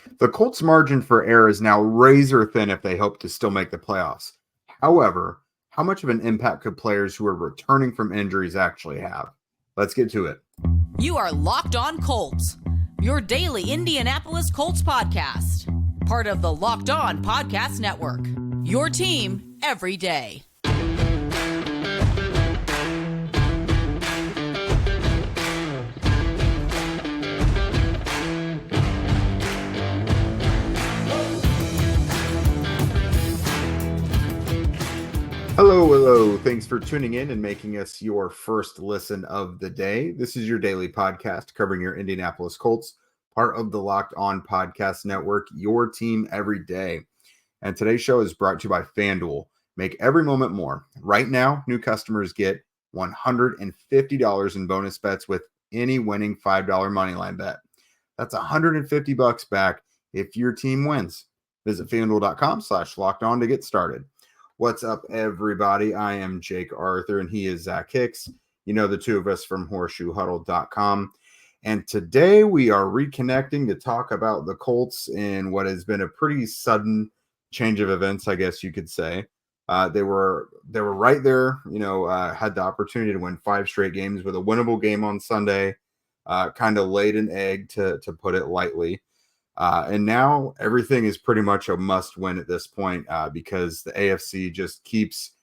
The Colts' margin for error is now razor thin if they hope to still make the playoffs. However, how much of an impact could players who are returning from injuries actually have? Let's get to it. You are Locked On Colts, your daily Indianapolis Colts podcast. Part of the Locked On Podcast Network, your team every day. Hello. Thanks for tuning in and making us your first listen of the day. This is your daily podcast covering your Indianapolis Colts, part of the Locked On Podcast Network, your team every day. And today's show is brought to you by FanDuel. Make every moment more. Right now, new customers get $150 in bonus bets with any winning $5 moneyline bet. That's $150 back if your team wins. Visit FanDuel.com/lockedon to get started. What's up, everybody? I am Jake Arthur, and he is Zach Hicks. You know the two of us from horseshoehuddle.com. And today we are reconnecting to talk about the Colts in what has been a pretty sudden change of events, I guess you could say. They were right there, had the opportunity to win 5 straight games with a winnable game on Sunday, kind of laid an egg, to put it lightly. And now everything is pretty much a must win at this point because the AFC just keeps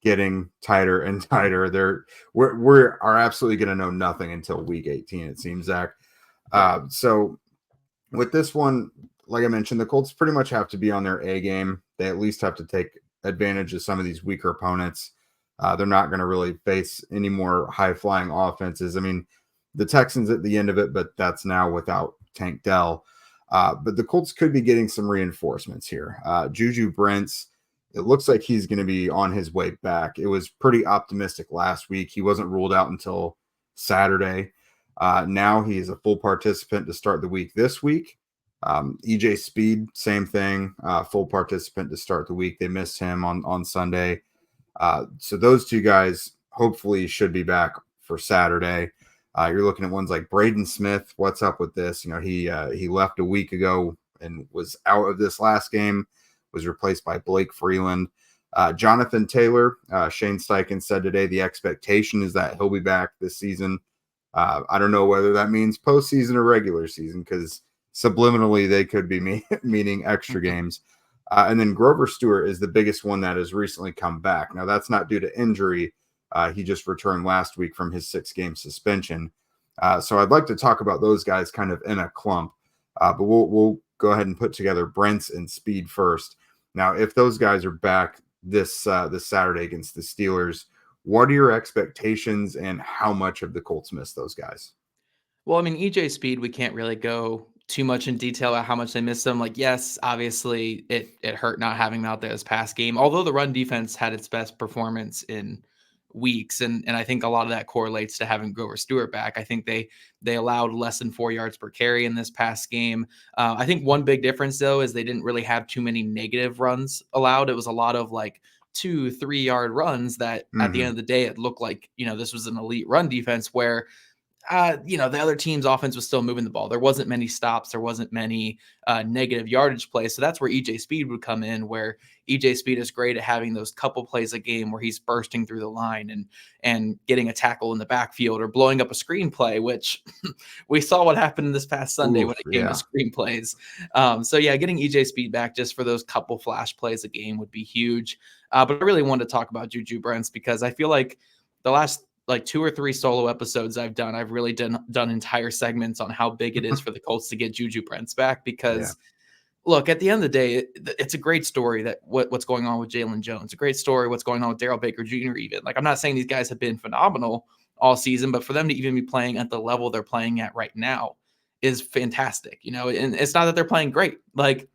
getting tighter and tighter. We are absolutely going to know nothing until week 18, it seems, Zach. So with this one, like I mentioned, the Colts pretty much have to be on their A game. They at least have to take advantage of some of these weaker opponents. They're not going to really face any more high-flying offenses. I mean, the Texans at the end of it, but that's now without Tank Dell. But the Colts could be getting some reinforcements here. Juju Brents, it looks like he's going to be on his way back. It was pretty optimistic last week. He wasn't ruled out until Saturday. Now he is a full participant to start the week this week. EJ Speed, same thing, full participant to start the week. They missed him on Sunday. So those two guys hopefully should be back for Saturday. You're looking at ones like Braden Smith. What's up with this? He left a week ago and was out of this last game, was replaced by Blake Freeland. Jonathan Taylor, Shane Steichen said today the expectation is that he'll be back this season. I don't know whether that means postseason or regular season because subliminally they could be meaning extra games. And then Grover Stewart is the biggest one that has recently come back. Now, that's not due to injury. He just returned last week from his 6-game suspension. So I'd like to talk about those guys kind of in a clump. But we'll go ahead and put together Brents and Speed first. Now, if those guys are back this Saturday against the Steelers, what are your expectations and how much of the Colts miss those guys? Well, I mean, EJ Speed, we can't really go too much in detail about how much they missed him. Like, yes, obviously it hurt not having him out there this past game, although the run defense had its best performance in weeks. And I think a lot of that correlates to having Grover Stewart back. I think they allowed less than 4 yards per carry in this past game. I think one big difference, though, is they didn't really have too many negative runs allowed. It was a lot of like 2-3 yard runs that at the end of the day, it looked like, this was an elite run defense where the other team's offense was still moving the ball. There wasn't many stops. There wasn't many negative yardage plays. So that's where EJ Speed would come in, where EJ Speed is great at having those couple plays a game where he's bursting through the line and getting a tackle in the backfield or blowing up a screenplay, which we saw what happened this past Sunday when it came to screenplays. So getting EJ Speed back just for those couple flash plays a game would be huge. But I really wanted to talk about Juju Brents because I feel like the last 2 or 3 solo episodes I've done, I've really done entire segments on how big it is for the Colts to get Juju Brents back because look, at the end of the day, it's a great story that what's going on with Jalen Jones, a great story what's going on with Darrell Baker Jr. even. Like, I'm not saying these guys have been phenomenal all season, but for them to even be playing at the level they're playing at right now is fantastic, and it's not that they're playing great. Like,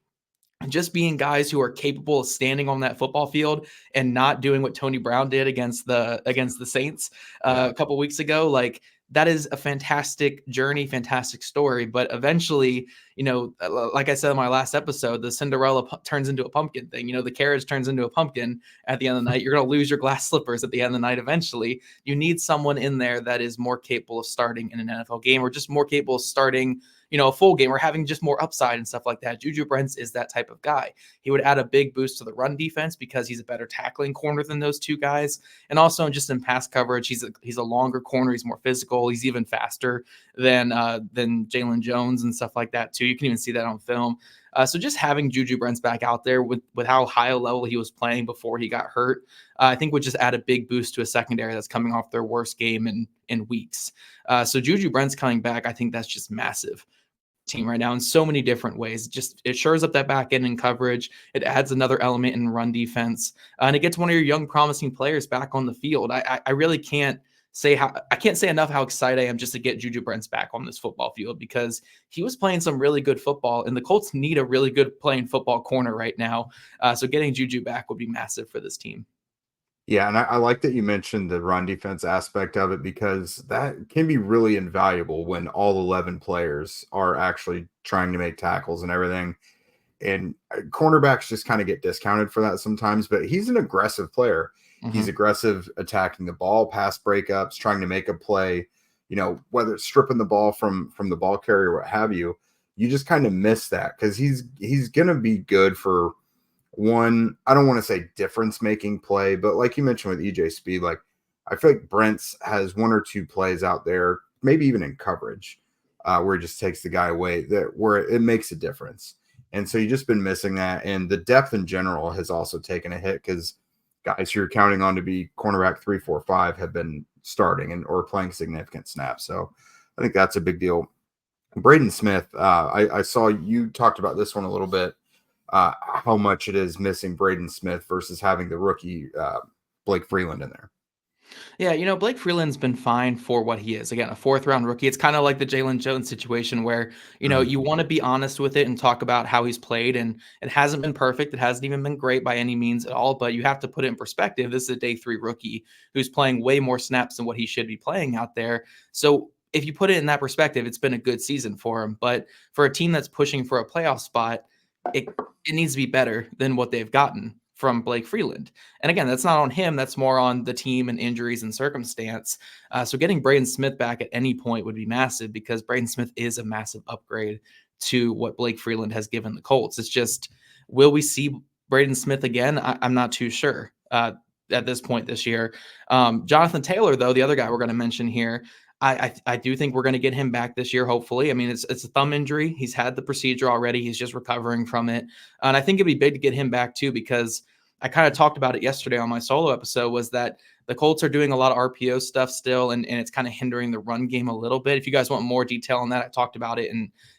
just being guys who are capable of standing on that football field and not doing what Tony Brown did against the Saints a couple weeks ago, like that is a fantastic journey, fantastic story. But eventually, like I said in my last episode, the Cinderella turns into a pumpkin thing. The carriage turns into a pumpkin at the end of the night. You're going to lose your glass slippers at the end of the night. Eventually, you need someone in there that is more capable of starting in an NFL game or just more capable of starting a full game or having just more upside and stuff like that. Juju Brents is that type of guy. He would add a big boost to the run defense because he's a better tackling corner than those two guys. And also just in pass coverage, he's a longer corner. He's more physical. He's even faster than Jalen Jones and stuff like that too. You can even see that on film. So just having Juju Brents back out there with how high a level he was playing before he got hurt, I think would just add a big boost to a secondary that's coming off their worst game in weeks. So Juju Brents coming back, I think that's just massive team right now in so many different ways. Just it shores up that back end in coverage. It adds another element in run defense, and it gets one of your young promising players back on the field. I really can't say enough how excited I am just to get Juju Brents back on this football field, because he was playing some really good football, and the Colts need a really good playing football corner right now. So getting Juju back would be massive for this team. Yeah, and I like that you mentioned the run defense aspect of it, because that can be really invaluable when all 11 players are actually trying to make tackles and everything. And cornerbacks just kind of get discounted for that sometimes, but he's an aggressive player. He's aggressive attacking the ball, pass breakups, trying to make a play, whether it's stripping the ball from the ball carrier, what have you. You just kind of miss that because he's going to be good for one, I don't want to say difference making play, but like you mentioned with EJ Speed, like I feel like Brent's has one or two plays out there, maybe even in coverage, where it just takes the guy away, where it makes a difference. And so you've just been missing that. And the depth in general has also taken a hit because guys you're counting on to be cornerback 3, 4, 5 have been starting or playing significant snaps. So I think that's a big deal. Braden Smith, I saw you talked about this one a little bit, how much it is missing Braden Smith versus having the rookie Blake Freeland in there. Yeah, Blake Freeland's been fine for what he is. Again, a 4th-round rookie. It's kind of like the Jalen Jones situation where, you want to be honest with it and talk about how he's played. And it hasn't been perfect. It hasn't even been great by any means at all. But you have to put it in perspective. This is a day 3 rookie who's playing way more snaps than what he should be playing out there. So if you put it in that perspective, it's been a good season for him. But for a team that's pushing for a playoff spot, it needs to be better than what they've gotten from Blake Freeland. And again, that's not on him. That's more on the team and injuries and circumstance. So getting Braden Smith back at any point would be massive, because Braden Smith is a massive upgrade to what Blake Freeland has given the Colts. It's just, will we see Braden Smith again? I'm not too sure at this point this year. Jonathan Taylor, though, the other guy we're going to mention here, I do think we're going to get him back this year, hopefully. I mean, it's a thumb injury. He's had the procedure already. He's just recovering from it. And I think it'd be big to get him back too, because I kind of talked about it yesterday on my solo episode, was that the Colts are doing a lot of RPO stuff still, and it's kind of hindering the run game a little bit. If you guys want more detail on that, I talked about it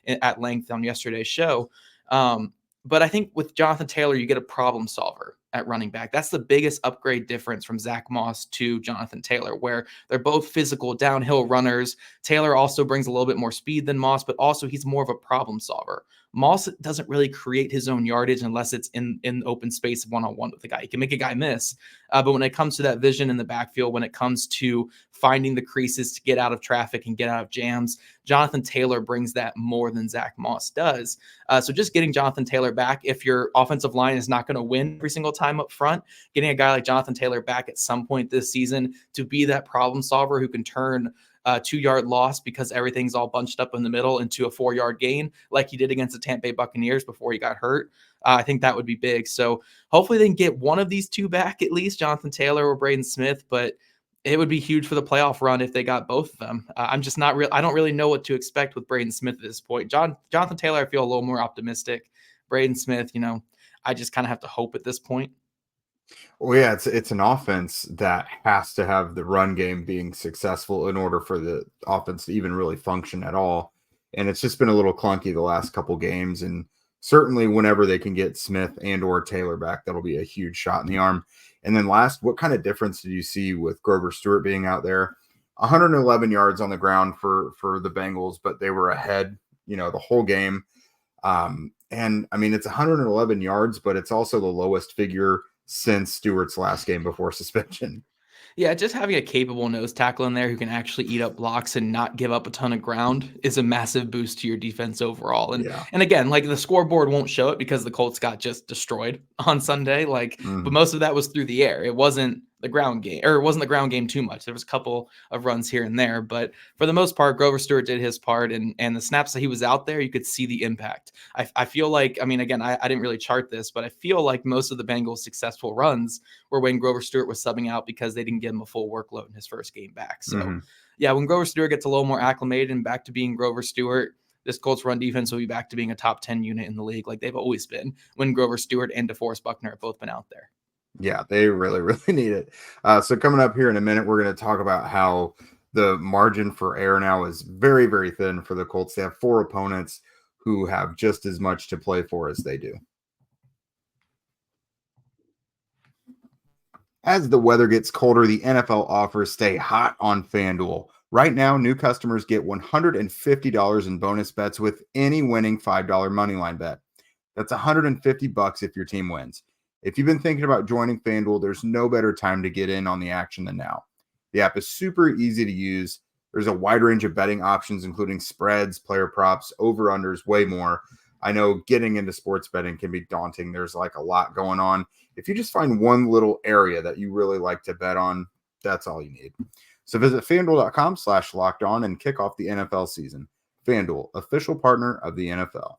at length on yesterday's show. But I think with Jonathan Taylor, you get a problem solver at running back. That's the biggest upgrade difference from Zach Moss to Jonathan Taylor, where they're both physical downhill runners. Taylor also brings a little bit more speed than Moss, but also he's more of a problem solver. Moss doesn't really create his own yardage unless it's in open space one-on-one with the guy. He can make a guy miss. But when it comes to that vision in the backfield, when it comes to finding the creases to get out of traffic and get out of jams, Jonathan Taylor brings that more than Zach Moss does. So just getting Jonathan Taylor back, if your offensive line is not going to win every single time up front, getting a guy like Jonathan Taylor back at some point this season to be that problem solver who can turn 2-yard loss because everything's all bunched up in the middle into a 4-yard gain like he did against the Tampa Bay Buccaneers before he got hurt. I think that would be big. So hopefully they can get one of these two back, at least Jonathan Taylor or Braden Smith, but it would be huge for the playoff run if they got both of them. I'm just not real. I don't really know what to expect with Braden Smith at this point. Jonathan Taylor, I feel a little more optimistic. Braden Smith, I just kind of have to hope at this point. Well, yeah, it's an offense that has to have the run game being successful in order for the offense to even really function at all. And it's just been a little clunky the last couple games. And certainly whenever they can get Smith and or Taylor back, that'll be a huge shot in the arm. And then last, what kind of difference did you see with Grover Stewart being out there? 111 yards on the ground for the Bengals, but they were ahead, the whole game. And I mean, it's 111 yards, but it's also the lowest figure since Stewart's last game before suspension. Yeah, just having a capable nose tackle in there who can actually eat up blocks and not give up a ton of ground is a massive boost to your defense overall. And again, like the scoreboard won't show it because the Colts got just destroyed on Sunday. But most of that was through the air. It wasn't the ground game, or it wasn't the ground game too much. There was a couple of runs here and there, but for the most part, Grover Stewart did his part, and the snaps that he was out there, you could see the impact. I feel like, I mean, again, I didn't really chart this, but I feel like most of the Bengals' successful runs were when Grover Stewart was subbing out because they didn't give him a full workload in his first game back. So yeah, when Grover Stewart gets a little more acclimated and back to being Grover Stewart, this Colts run defense will be back to being a top 10 unit in the league like they've always been when Grover Stewart and DeForest Buckner have both been out there. Yeah, they really, really need it. So coming up here in a minute, we're going to talk about how the margin for error now is very, very thin for the Colts. They have 4 opponents who have just as much to play for as they do. As the weather gets colder, the NFL offers stay hot on FanDuel. Right now, new customers get $150 in bonus bets with any winning $5 moneyline bet. That's $150 if your team wins. If you've been thinking about joining FanDuel, there's no better time to get in on the action than now. The app is super easy to use. There's a wide range of betting options, including spreads, player props, over-unders, way more. I know getting into sports betting can be daunting. There's like a lot going on. If you just find one little area that you really like to bet on, that's all you need. So visit FanDuel.com/lockedon and kick off the NFL season. FanDuel, official partner of the NFL.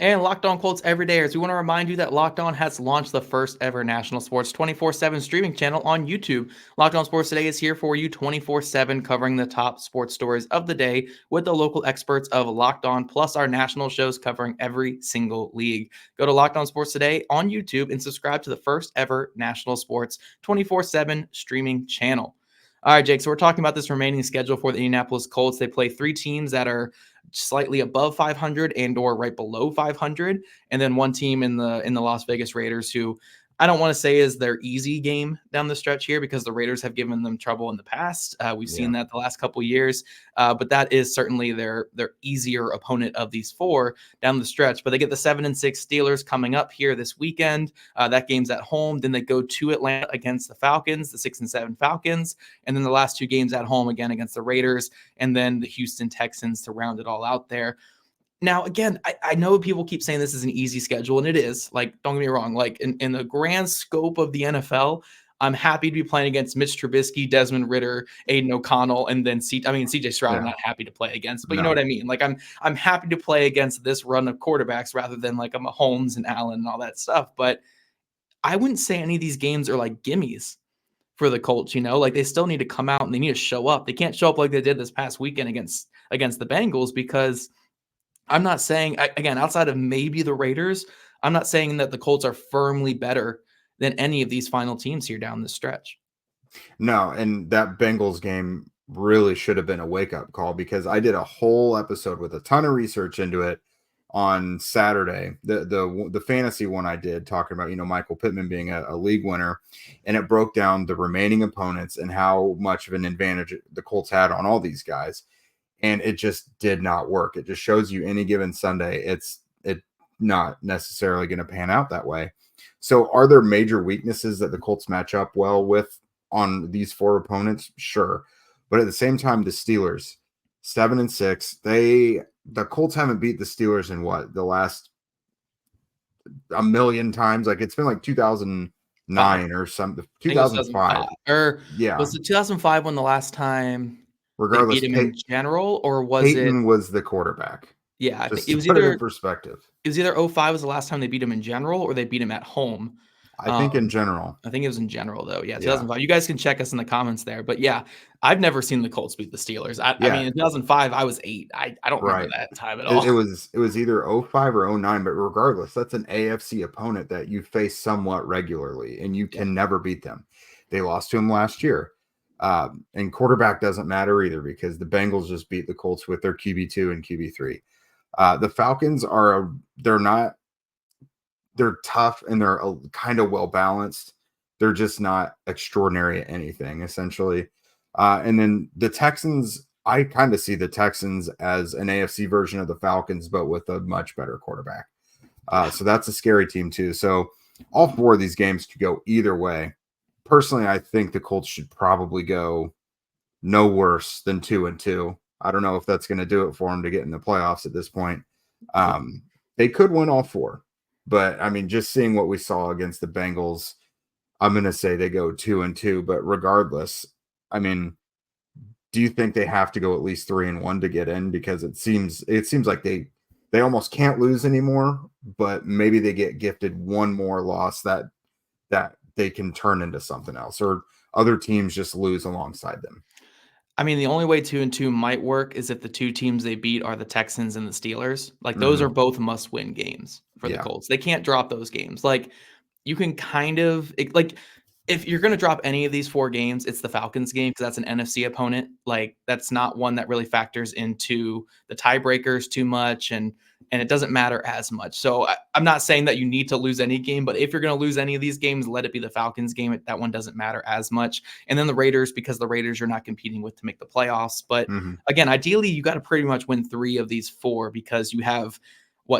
And Locked On Colts Everydayers, we want to remind you that Locked On has launched the first ever national sports 24/7 streaming channel on YouTube. Locked On Sports Today is here for you 24/7, covering the top sports stories of the day with the local experts of Locked On, plus our national shows covering every single league. Go to Locked On Sports Today on YouTube and subscribe to the first ever national sports 24/7 streaming channel. All right, Jake, so we're talking about this remaining schedule for the Indianapolis Colts. They play 3 teams that are slightly above 500 and or right below 500, and then one team in the Las Vegas Raiders, who I don't want to say is their easy game down the stretch here, because the Raiders have given them trouble in the past. We've seen that the last couple of years, but that is certainly their easier opponent of these 4 down the stretch. But they get the 7-6 Steelers coming up here this weekend. That game's at home. Then they go to Atlanta against the Falcons, the 6-7 Falcons, and then the last 2 games at home again against the Raiders, and then the Houston Texans to round it all out there. Now, again, I know people keep saying this is an easy schedule, and it is. Like, don't get me wrong. Like, in the grand scope of the NFL, I'm happy to be playing against Mitch Trubisky, Desmond Ridder, Aiden O'Connell, and then CJ Stroud. I'm not happy to play against, but you know what I mean. Like, I'm happy to play against this run of quarterbacks rather than like a Mahomes and Allen and all that stuff. But I wouldn't say any of these games are like gimmies for the Colts. You know, like, they still need to come out and they need to show up. They can't show up like they did this past weekend against the Bengals, because I'm not saying, again, outside of maybe the Raiders, I'm not saying that the Colts are firmly better than any of these final teams here down the stretch. No, and that Bengals game really should have been a wake-up call, because I did a whole episode with a ton of research into it on Saturday. The fantasy one I did, talking about, Michael Pittman being a league winner, and it broke down the remaining opponents and how much of an advantage the Colts had on all these guys. And it just did not work. It just shows you any given Sunday, it's not necessarily going to pan out that way. So are there major weaknesses that the Colts match up well with on these 4 opponents? Sure. But at the same time, the Steelers, 7-6, the Colts haven't beat the Steelers in the last a million times. Like, it's been like 2009 or something, 2005. Or was it 2005 when the last time regardless, they beat him in general, or was Peyton was the quarterback? Yeah, I think it was put either it in perspective. It was either 05 was the last time they beat him in general, or they beat him at home. I think in general. I think it was in general, though. Yeah, 2005. You guys can check us in the comments there. But yeah, I've never seen the Colts beat the Steelers. I mean, in 2005, I was 8. I don't remember that time at all. It was either 05 or 09, but regardless, that's an AFC opponent that you face somewhat regularly, and you can never beat them. They lost to him last year. And quarterback doesn't matter either, because the Bengals just beat the Colts with their QB2 and QB3. The Falcons they're tough, and they're kind of well balanced. They're just not extraordinary at anything, essentially. And then the Texans, I kind of see the Texans as an AFC version of the Falcons, but with a much better quarterback. So that's a scary team too. So all 4 of these games could go either way. Personally, I think the Colts should probably go no worse than 2-2. I don't know if that's going to do it for them to get in the playoffs at this point. They could win all 4, But I mean, just seeing what we saw against the Bengals, I'm going to say they go 2-2. But regardless, I mean, do you think they have to go at least 3-1 to get in? Because it seems like they almost can't lose anymore, but maybe they get gifted one more loss that they can turn into something else, or other teams just lose alongside them. I mean, the only way 2-2 might work is if the two teams they beat are the Texans and the Steelers. Like, those are both must-win games for the Colts. They can't drop those games. Like, you can kind of like, if you're going to drop any of these 4 games, it's the Falcons game because that's an NFC opponent. Like, that's not one that really factors into the tiebreakers too much, and it doesn't matter as much. So I'm not saying that you need to lose any game, but if you're going to lose any of these games, let it be the Falcons game. That one doesn't matter as much. And then the Raiders, because the Raiders you're not competing with to make the playoffs. But again, ideally, you got to pretty much win 3 of these 4 because you have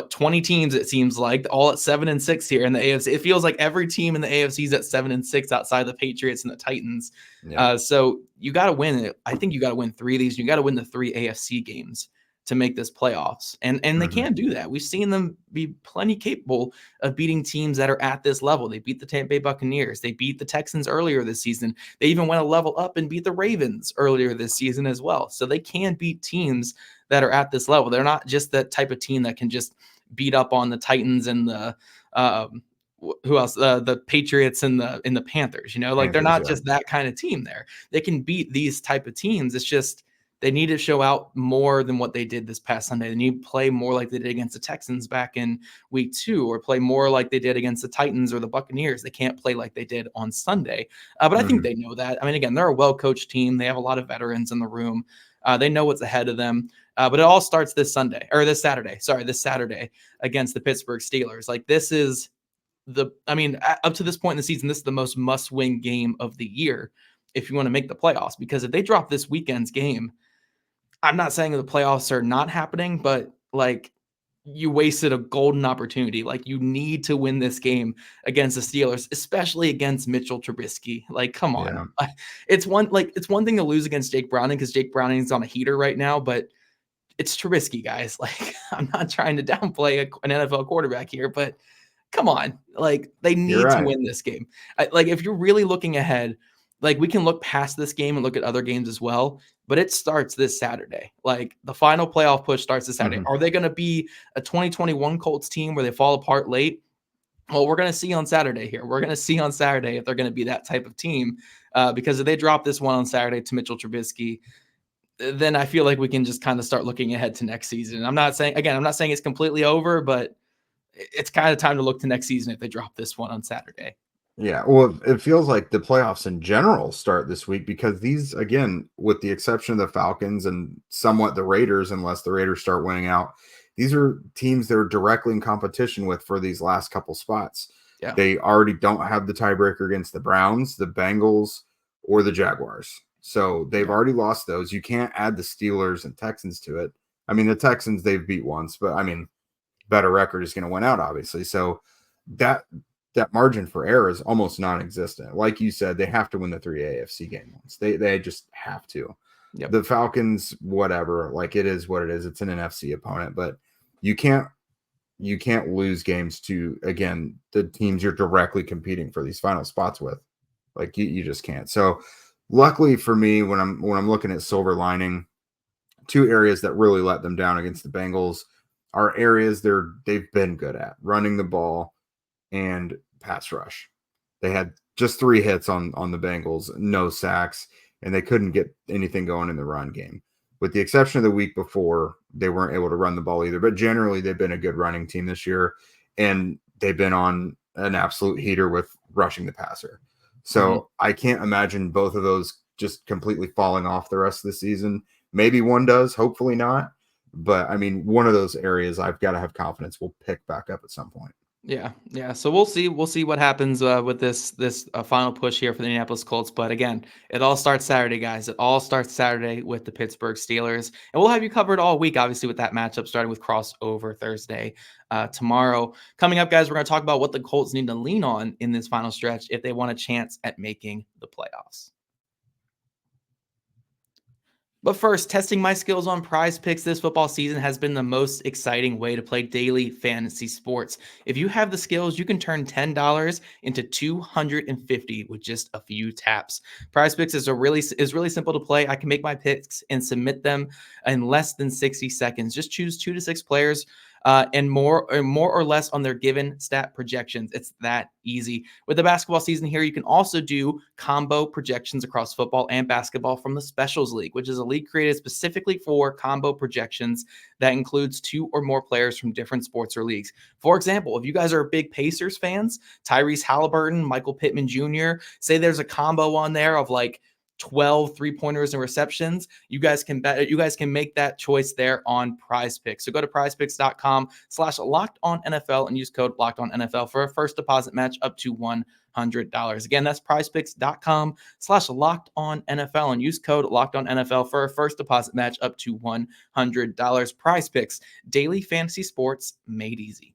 20 teams, it seems like, all at 7-6 here in the AFC. It feels like every team in the AFC is at 7-6 outside the Patriots and the Titans. Yeah. So you got to win it. I think you got to win 3 of these. You got to win the 3 AFC games to make this playoffs. And they can do that. We've seen them be plenty capable of beating teams that are at this level. They beat the Tampa Bay Buccaneers. They beat the Texans earlier this season. They even went a level up and beat the Ravens earlier this season as well. So they can beat teams that are at this level. They're not just that type of team that can just beat up on the Titans and the who else? The Patriots and the Panthers. You know, like, they're not just that kind of team. There, they can beat these type of teams. It's just they need to show out more than what they did this past Sunday. They need to play more like they did against the Texans back in week 2, or play more like they did against the Titans or the Buccaneers. They can't play like they did on Sunday. But I think they know that. I mean, again, they're a well-coached team. They have a lot of veterans in the room. They know what's ahead of them. But it all starts this Saturday against the Pittsburgh Steelers. Like, this is up to this point in the season, this is the most must-win game of the year if you want to make the playoffs. Because if they drop this weekend's game, I'm not saying the playoffs are not happening, but like, you wasted a golden opportunity. Like, you need to win this game against the Steelers, especially against Mitchell Trubisky. Like, come on. Yeah. It's one thing to lose against Jake Browning because Jake Browning's on a heater right now, but it's Trubisky, guys. Like, I'm not trying to downplay an NFL quarterback here, but come on. Like, they need to win this game. Like, if you're really looking ahead, like, we can look past this game and look at other games as well, but it starts this Saturday. Like, the final playoff push starts this Saturday. Are they going to be a 2021 Colts team where they fall apart late? Well, we're going to see on Saturday here. We're going to see on Saturday if they're going to be that type of team, because if they drop this one on Saturday to Mitchell Trubisky, then I feel like we can just kind of start looking ahead to next season. I'm not saying it's completely over, but it's kind of time to look to next season if they drop this one on Saturday. Yeah, well, it feels like the playoffs in general start this week because these, again, with the exception of the Falcons and somewhat the Raiders, unless the Raiders start winning out, these are teams that are directly in competition with for these last couple spots. Yeah. They already don't have the tiebreaker against the Browns, the Bengals, or the Jaguars. So they've already lost those. You can't add the Steelers and Texans to it. I mean, the Texans they've beat once, but I mean, better record is going to win out, obviously. So that margin for error is almost non-existent. Like you said, they have to win the 3 AFC game ones. They just have to. Yep. The Falcons, whatever, like, it is what it is. It's an NFC opponent, but you can't lose games to, again, the teams you're directly competing for these final spots with. Like, you just can't. So luckily for me, when I'm looking at silver lining, 2 areas that really let them down against the Bengals are areas they've been good at: running the ball and pass rush. They had just 3 hits on the Bengals, no sacks, and they couldn't get anything going in the run game. With the exception of the week before, they weren't able to run the ball either. But generally, they've been a good running team this year, and they've been on an absolute heater with rushing the passer. So I can't imagine both of those just completely falling off the rest of the season. Maybe one does, hopefully not. But I mean, one of those areas I've got to have confidence will pick back up at some point. Yeah. So we'll see what happens with this final push here for the Indianapolis Colts. But again, it all starts Saturday, guys. It all starts Saturday with the Pittsburgh Steelers, and we'll have you covered all week, obviously, with that matchup, starting with crossover Thursday tomorrow. Coming up, guys, we're going to talk about what the Colts need to lean on in this final stretch if they want a chance at making the playoffs. But first, testing my skills on PrizePicks this football season has been the most exciting way to play daily fantasy sports. If you have the skills, you can turn $10 into $250 with just a few taps. PrizePicks is really simple to play. I can make my picks and submit them in less than 60 seconds. Just choose 2 to 6 players and more or less on their given stat projections. It's that easy. With the basketball season here, you can also do combo projections across football and basketball from the Specials League, which is a league created specifically for combo projections that includes 2 or more players from different sports or leagues. For example, if you guys are big Pacers fans, Tyrese Halliburton, Michael Pittman Jr., say there's a combo on there of like 12 3-pointers and receptions, you guys can make that choice there on PrizePicks. So go to prizepicks.com/lockedonnfl and use code lockedonnfl for a first deposit match up to $100. Again, that's prizepicks.com/lockedonnfl and use code lockedonnfl for a first deposit match up to $100. PrizePicks, daily fantasy sports made easy.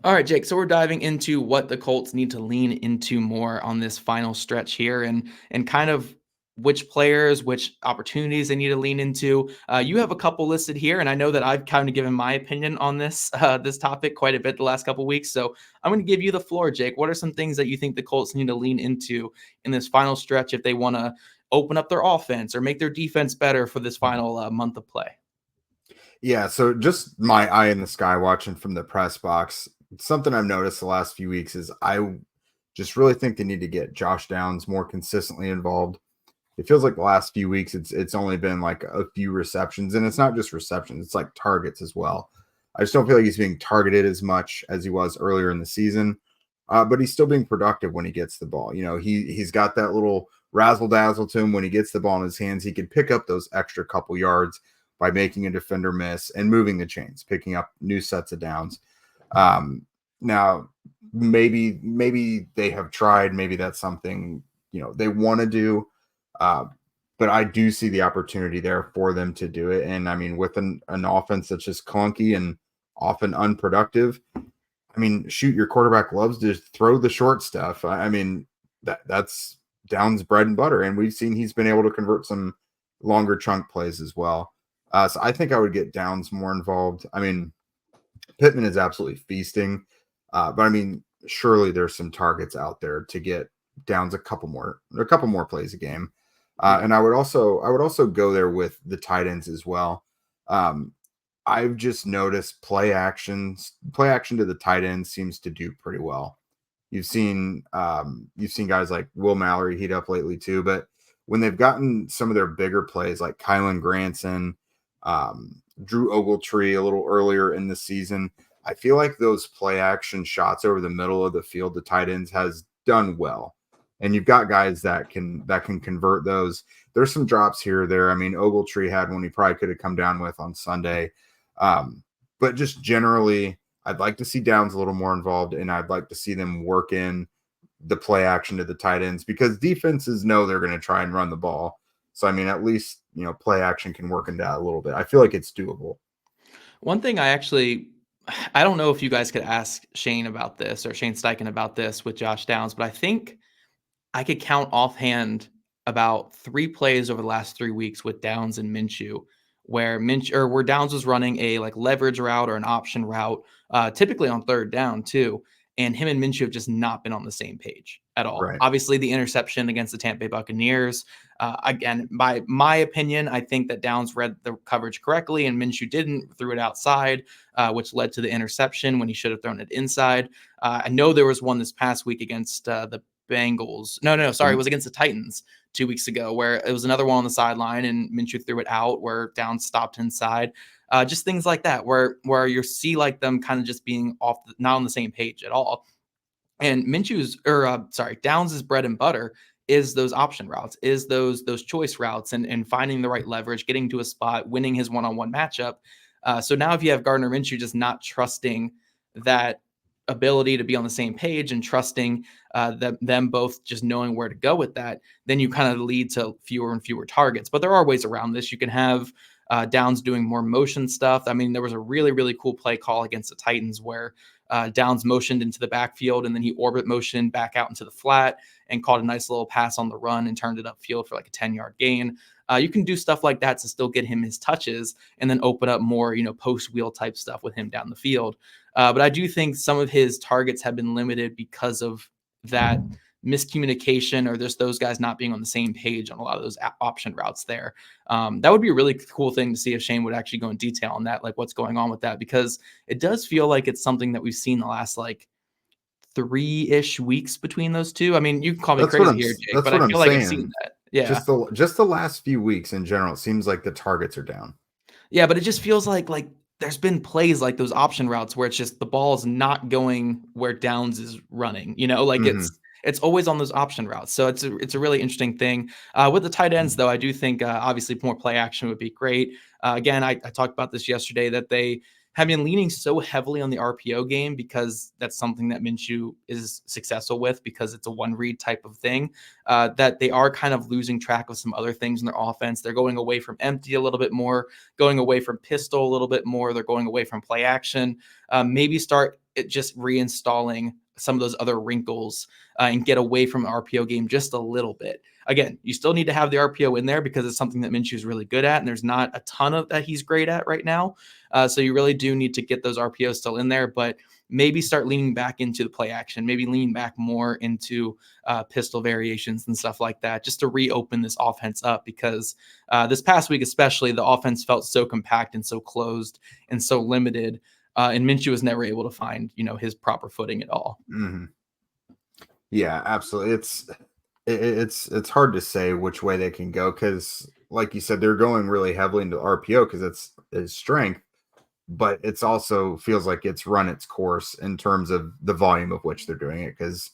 All right, Jake. So we're diving into what the Colts need to lean into more on this final stretch here, and kind of which players, which opportunities they need to lean into. You have a couple listed here, and I know that I've kind of given my opinion on this this topic quite a bit the last couple of weeks. So I'm going to give you the floor, Jake. What are some things that you think the Colts need to lean into in this final stretch if they want to open up their offense or make their defense better for this final month of play? Yeah, so just my eye in the sky watching from the press box. Something I've noticed the last few weeks is I just really think they need to get Josh Downs more consistently involved. It feels like the last few weeks it's only been like a few receptions, and it's not just receptions, it's like targets as well. I just don't feel like he's being targeted as much as he was earlier in the season, but he's still being productive when he gets the ball. You know, he's got that little razzle dazzle to him. When he gets the ball in his hands, he can pick up those extra couple yards by making a defender miss and moving the chains, picking up new sets of downs. Now maybe they have tried, maybe that's something, they want to do. But I do see the opportunity there for them to do it. And I mean, with an offense that's just clunky and often unproductive, I mean, shoot, your quarterback loves to throw the short stuff. I mean, that's Downs' bread and butter. And we've seen he's been able to convert some longer chunk plays as well. So I think I would get Downs more involved. I mean, Pittman is absolutely feasting. But I mean, surely there's some targets out there to get Downs a couple more plays a game. And I would also go there with the tight ends as well. I've just noticed play action to the tight end seems to do pretty well. You've seen guys like Will Mallory heat up lately too, but when they've gotten some of their bigger plays like Kylan Granson, Drew Ogletree a little earlier in the season, I feel like those play action shots over the middle of the field, the tight ends has done well. And you've got guys that can convert those. There's some drops here or there. I mean, Ogletree had one he probably could have come down with on Sunday. But just generally, I'd like to see Downs a little more involved, and I'd like to see them work in the play action to the tight ends because defenses know they're going to try and run the ball. So, I mean, at least, play action can work into that a little bit. I feel like it's doable. One thing I don't know if you guys could ask Shane about this or Shane Steichen about this with Josh Downs, but I think I could count offhand about 3 plays over the last 3 weeks with Downs and Minshew where Downs was running a like leverage route or an option route, typically on third down too. And him and Minshew have just not been on the same page at all. Right. Obviously, the interception against the Tampa Bay Buccaneers. Again, by my opinion, I think that Downs read the coverage correctly and Minshew didn't, threw it outside, which led to the interception when he should have thrown it inside. I know there was one this past week against the Bengals. No, sorry. It was against the Titans 2 weeks ago where it was another one on the sideline and Minshew threw it out where Downs stopped inside. Just things like that where you see like them kind of just being not on the same page at all. And Downs' bread and butter is those option routes, is those choice routes and finding the right leverage, getting to a spot, winning his one-on-one matchup. So now if you have Gardner Minshew just not trusting that ability to be on the same page and trusting them both just knowing where to go with that, then you kind of lead to fewer and fewer targets. But there are ways around this. You can have Downs doing more motion stuff. I mean, there was a really, really cool play call against the Titans where Downs motioned into the backfield, and then he orbit motioned back out into the flat and caught a nice little pass on the run and turned it upfield for like a 10-yard gain. You can do stuff like that to still get him his touches and then open up more, post wheel type stuff with him down the field. But I do think some of his targets have been limited because of that miscommunication or just those guys not being on the same page on a lot of those option routes there. That would be a really cool thing to see if Shane would actually go in detail on that, like what's going on with that, because it does feel like it's something that we've seen the last like 3-ish weeks between those two. I mean, you can call me crazy here, Jake, but I feel like I've seen that. Yeah. Just the last few weeks in general, it seems like the targets are down. Yeah, but it just feels like there's been plays like those option routes where it's just the ball is not going where Downs is running, it's always on those option routes. So it's a really interesting thing. With the tight ends, though, I do think obviously more play action would be great. Again, I talked about this yesterday that they have been leaning so heavily on the RPO game because that's something that Minshew is successful with because it's a one read type of thing, that they are kind of losing track of some other things in their offense. They're going away from empty a little bit more, going away from pistol a little bit more. They're going away from play action. Maybe start just reinstalling some of those other wrinkles and get away from the RPO game just a little bit. Again, you still need to have the RPO in there because it's something that Minshew is really good at, and there's not a ton of that he's great at right now. So you really do need to get those RPOs still in there, but maybe start leaning back into the play action, maybe lean back more into pistol variations and stuff like that, just to reopen this offense up, because this past week especially, the offense felt so compact and so closed and so limited, and Minshew was never able to find, his proper footing at all. Mm-hmm. Yeah, absolutely. It's hard to say which way they can go because, like you said, they're going really heavily into RPO because it's his strength, but it's also feels like it's run its course in terms of the volume of which they're doing it. Because,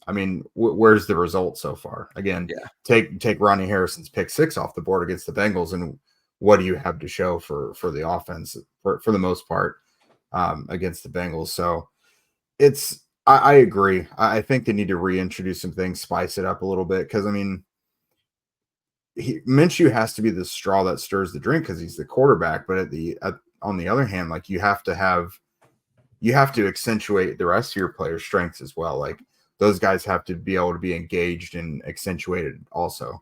I mean, where's the result so far? Again, take Ronnie Harrison's pick 6 off the board against the Bengals, and what do you have to show for the offense for the most part against the Bengals? So I agree. I think they need to reintroduce some things, spice it up a little bit. Because, I mean, Minshew has to be the straw that stirs the drink because he's the quarterback. But on the other hand, like you have to accentuate the rest of your players' strengths as well. Like those guys have to be able to be engaged and accentuated also.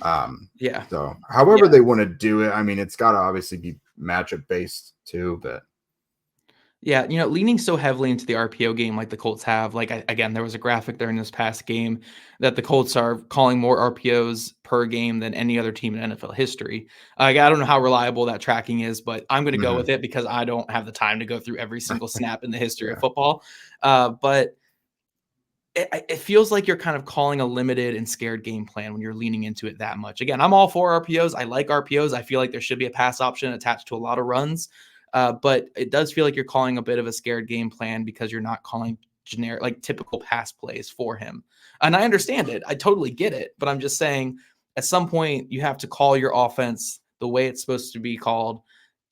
So however they want to do it, I mean, it's got to obviously be matchup based too, but. Yeah, leaning so heavily into the RPO game like the Colts have, again, there was a graphic there in this past game that the Colts are calling more RPOs per game than any other team in NFL history. I don't know how reliable that tracking is, but I'm going to go with it because I don't have the time to go through every single snap in the history of football. But it feels like you're kind of calling a limited and scared game plan when you're leaning into it that much. Again, I'm all for RPOs. I like RPOs. I feel like there should be a pass option attached to a lot of runs. But it does feel like you're calling a bit of a scared game plan because you're not calling generic, like typical pass plays for him. And I understand it. I totally get it. But I'm just saying at some point you have to call your offense the way it's supposed to be called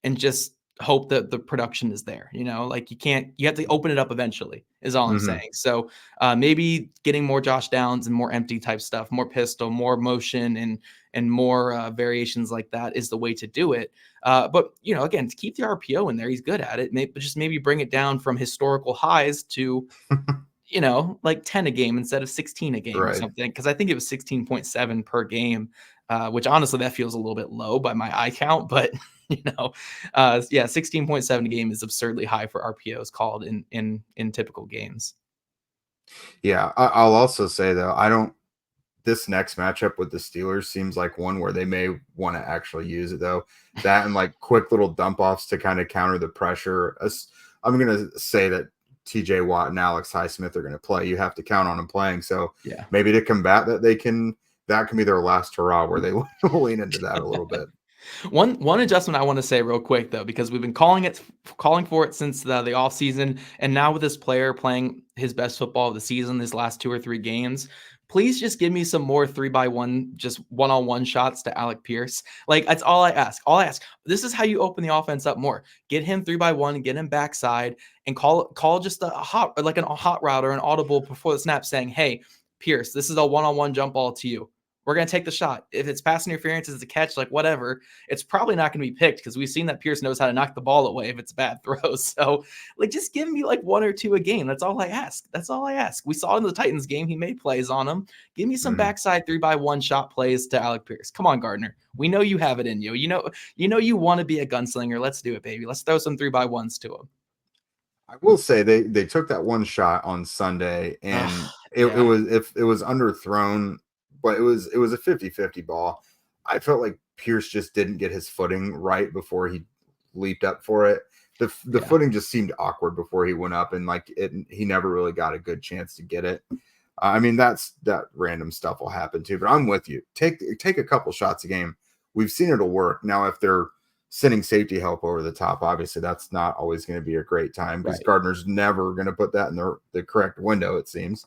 and just hope that the production is there. You have to open it up eventually is all I'm saying. So maybe getting more Josh Downs and more empty type stuff, more pistol, more motion and more variations like that is the way to do it. But, again, to keep the RPO in there, he's good at it. Maybe bring it down from historical highs to, like 10 a game instead of 16 a game or something. Because I think it was 16.7 per game, which honestly, that feels a little bit low by my eye count. But, 16.7 a game is absurdly high for RPOs called in typical games. Yeah, I'll also say, though, this next matchup with the Steelers seems like one where they may want to actually use it, though. That and like quick little dump offs to kind of counter the pressure. I'm going to say that TJ Watt and Alex Highsmith are going to play. You have to count on them playing. So maybe to combat that, that can be their last hurrah where they lean into that a little bit. One adjustment I want to say real quick, though, because we've been calling for it since the offseason, and now with this player playing his best football of the season, these last 2 or 3 games, please just give me some more 3x1, just one-on-one shots to Alec Pierce. Like, that's all I ask. This is how you open the offense up more. Get him 3x1, get him backside, and call just a hot route or an audible before the snap saying, hey, Pierce, this is a one-on-one jump ball to you. We're going to take the shot. If it's pass interference, it's a catch, like whatever, it's probably not going to be picked because we've seen that Pierce knows how to knock the ball away if it's a bad throw. So, like, just give me like 1 or 2 a game. That's all I ask. That's all I ask. We saw in the Titans game, he made plays on them. Give me some backside 3x1 shot plays to Alec Pierce. Come on, Gardner. We know you have it in you. You know you want to be a gunslinger. Let's do it, baby. Let's throw some 3x1s to him. I will say they took that one shot on Sunday, and it was underthrown, but it was a 50-50 ball. I felt like Pierce just didn't get his footing right before he leaped up for it. The footing just seemed awkward before he went up, and he never really got a good chance to get it. I mean, that random stuff will happen too, but I'm with you. Take a couple shots a game. We've seen it'll work. Now, if they're sending safety help over the top, obviously that's not always going to be a great time because Gardner's never going to put that in the correct window, it seems.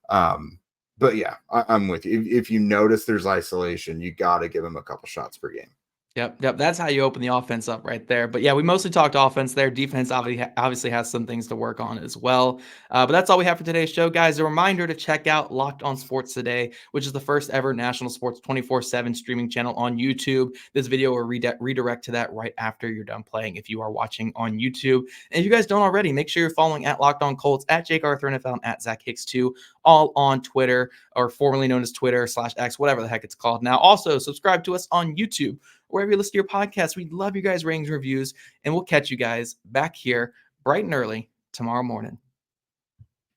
But yeah, I'm with you. If you notice there's isolation, you got to give him a couple shots per game. Yep. That's how you open the offense up right there. But yeah, we mostly talked offense there. Defense obviously has some things to work on as well. But that's all we have for today's show, guys. A reminder to check out Locked On Sports Today, which is the first ever national sports 24/7 streaming channel on YouTube. This video will redirect to that right after you're done playing if you are watching on YouTube. And if you guys don't already, make sure you're following at Locked On Colts, at Jake Arthur NFL, and at Zach Hicks 2, all on Twitter, or formerly known as Twitter/X, whatever the heck it's called now. Also, subscribe to us on YouTube, wherever you listen to your podcast. We'd love you guys' ratings, reviews, and we'll catch you guys back here bright and early tomorrow morning.